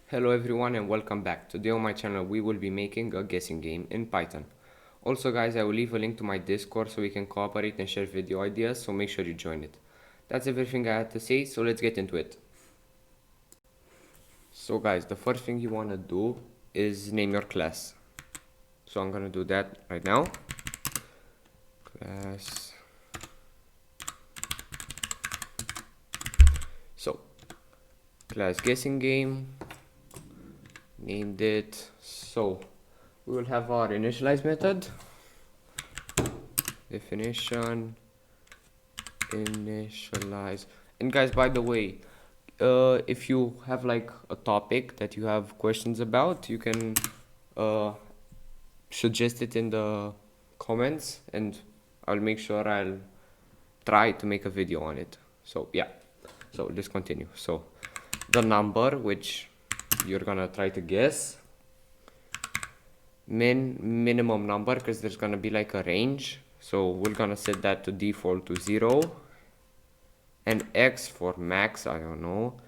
Hello everyone and welcome back. Today on my channel we will be making a guessing game in Python. Also guys, I will leave a link to my Discord so we can cooperate and share video ideas, so make sure you join it. That's everything I had to say, so let's get into it. So guys, the first thing you want to do is name your class. So I'm gonna do that right now. Class. So, class guessing game. Named it. So we will have our initialize method, definition, initialize. And guys, by the way, if you have like a topic that you have questions about, you can suggest it in the comments and I'll make sure I'll try to make a video on it. So yeah, so let's continue. So the number which you're gonna try to guess, minimum number, because there's gonna be like a range, so we're gonna set that to default to 0, and X for max, I don't know,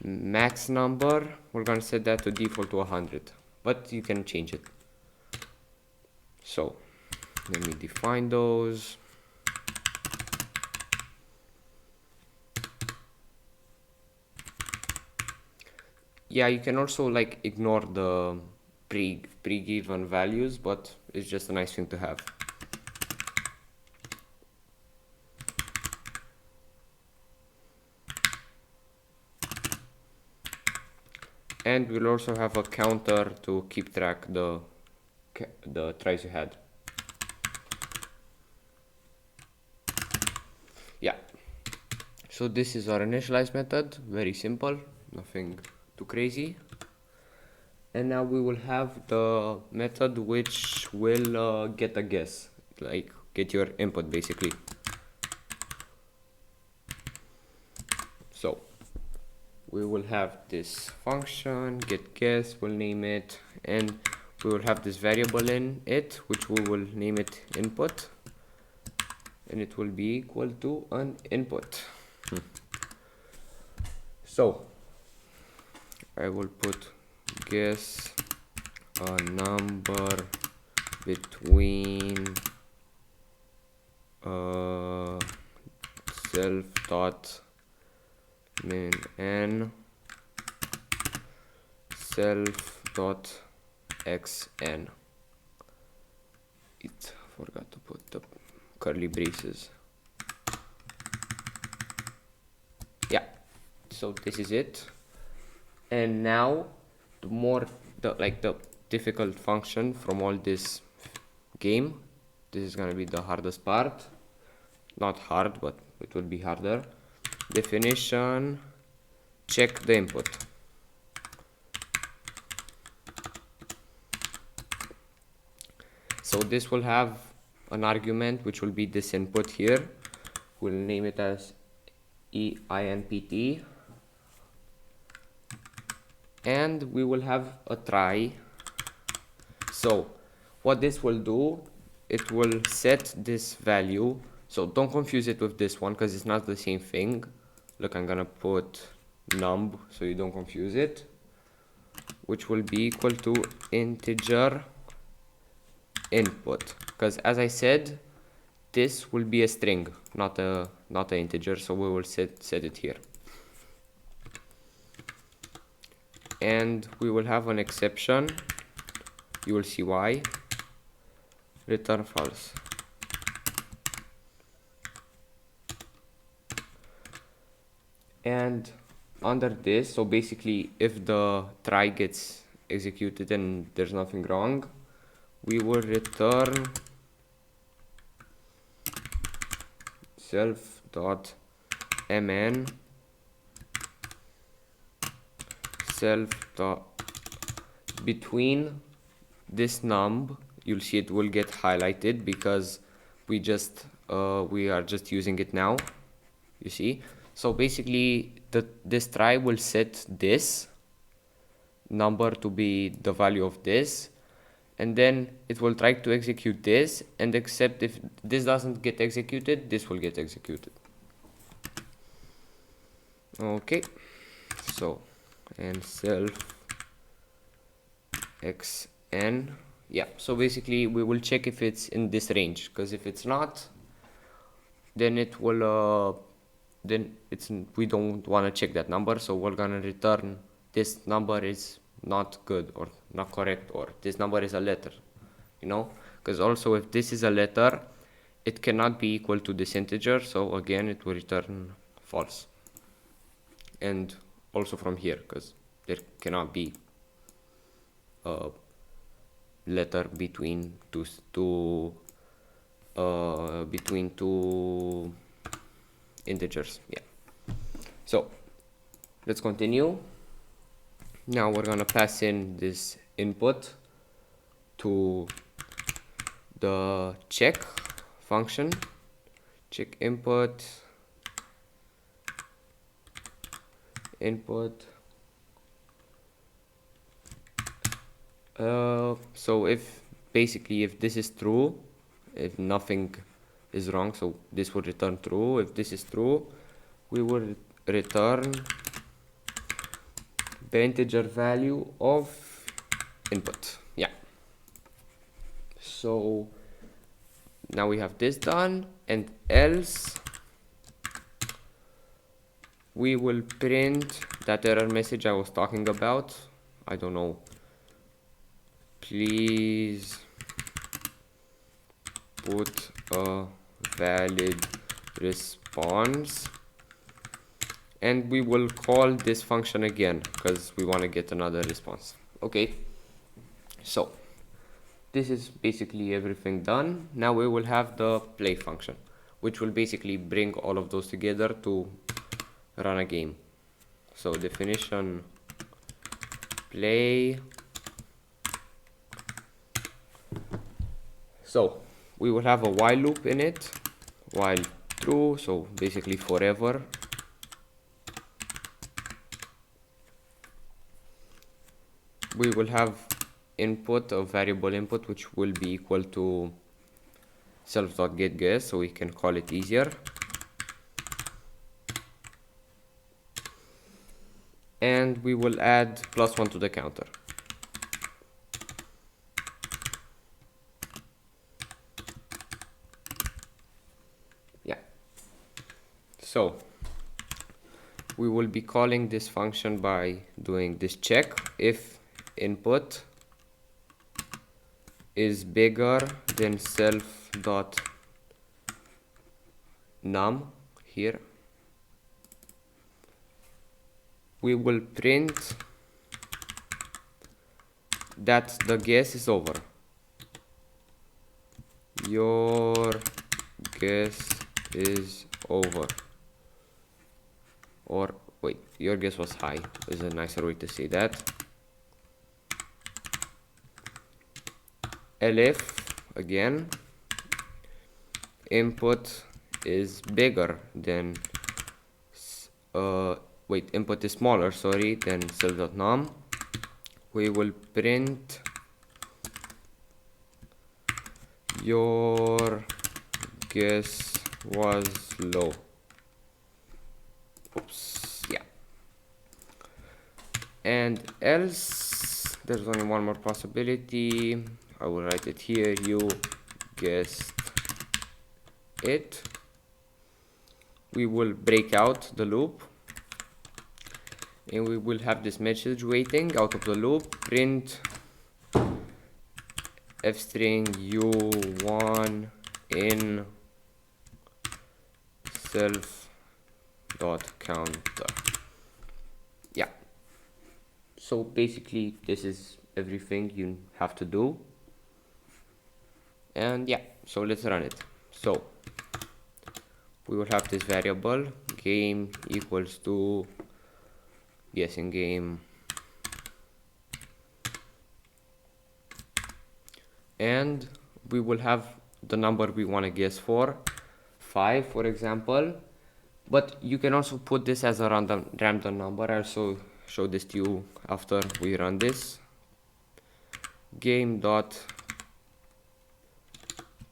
max number, we're gonna set that to default to 100, but you can change it. So let me define those. Yeah, you can also like ignore the pre-given values, but it's just a nice thing to have. And we'll also have a counter to keep track the tries you had. Yeah, so this is our initialize method, very simple, nothing too crazy. And now we will have the method which will get a guess, like get your input basically. So we will have this function get guess, we'll name it, and we will have this variable in it which we will name it input, and it will be equal to an input. So I will put guess a number between self dot min n self dot xn. It forgot to put the curly braces. Yeah, so this is it. And now the difficult function from all this game, this is gonna be the hardest part. Not hard, but it will be harder. Definition, check the input. So this will have an argument which will be this input here. We'll name it as EINPT, and we will have a try. So what this will do, it will set this value. So don't confuse it with this one because it's not the same thing. Look, I'm gonna put num so you don't confuse it, which will be equal to integer input, because as I said, this will be a string, not an integer, so we will set it here. And we will have an exception, you will see why. Return false. And under this, so basically if the try gets executed and there's nothing wrong, we will return self dot mn self dot between this num. You'll see it will get highlighted because we are just using it now, you see. So basically this try will set this number to be the value of this, and then it will try to execute this, and except if this doesn't get executed, this will get executed. Okay, so and self xn. Yeah, so basically we will check if it's in this range, because if it's not, then it will then we don't want to check that number, so we're gonna return this number is not good or not correct, or this number is a letter, you know, because also if this is a letter, it cannot be equal to this integer, so again it will return false. And also from here, because there cannot be a letter between two integers. Yeah, so let's continue. Now we're gonna pass in this input to the check function. Check input so if this is true, if nothing is wrong, so this will return true. If this is true, we will return the integer value of input. Yeah, so now we have this done, and else we will print that error message I was talking about. I don't know, please put a valid response, and we will call this function again because we want to get another response. Okay, so this is basically everything done. Now we will have the play function, which will basically bring all of those together to run a game. So definition play. So we will have a while loop in it, while true, so basically forever. We will have input, a variable input, which will be equal to self.getGuess, so we can call it easier. And we will add +1 to the counter. Yeah. So we will be calling this function by doing this check if input is bigger than self.num here. We will print that the guess is over. Your guess is over. Or wait, your guess was high is a nicer way to say that. Elif again, input is bigger than input is smaller, sorry, than self.num. We will print your guess was low. Oops, yeah. And else there's only one more possibility. I will write it here. You guessed it. We will break out the loop, and we will have this message waiting out of the loop. Print f string u1 in self.counter. Yeah. So basically this is everything you have to do. And yeah, so let's run it. So we will have this variable game equals to guessing game, and we will have the number we want to guess for, 5 for example, but you can also put this as a random number. I'll also show this to you after we run this. Game dot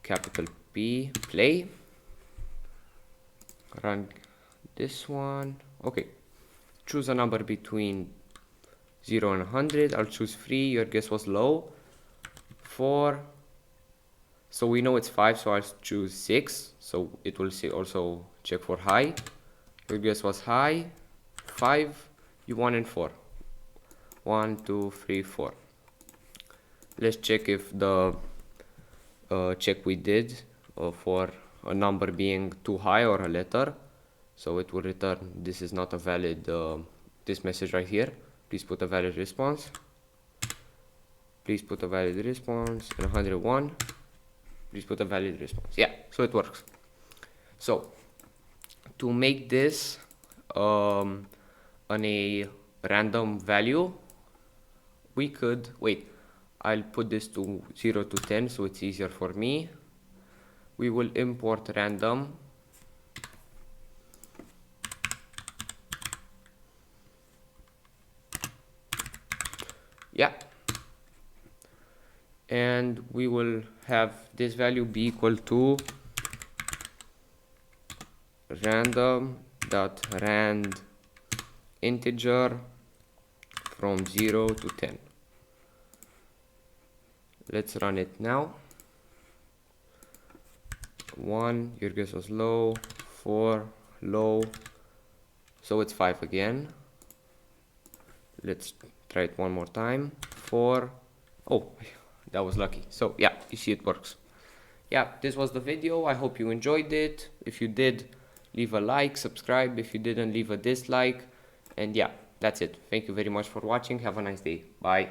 capital P play, run this one. Okay, choose a number between 0 and 100. I'll choose 3. Your guess was low. 4. So we know it's 5, so I'll choose 6. So it will say also check for high. Your guess was high. 5. You 1 and 4. 1, 2, 3, 4. Let's check if the check we did for a number being too high or a letter. So it will return this is not a valid this message right here. Please put a valid response. Please put a valid response. And 101. Please put a valid response. Yeah, so it works. So to make this on a random value, we could wait. I'll put this to 0 to 10 so it's easier for me. We will import random. Yeah. And we will have this value be equal to random.rand integer from 0 to 10. Let's run it now. 1, your guess was low. 4, low. So it's 5 again. Let's try it one more time. 4. Oh, that was lucky. So yeah, you see it works. Yeah, this was the video. I hope you enjoyed it. If you did, leave a like, subscribe. If you didn't, leave a dislike. And yeah, that's it. Thank you very much for watching. Have a nice day. Bye.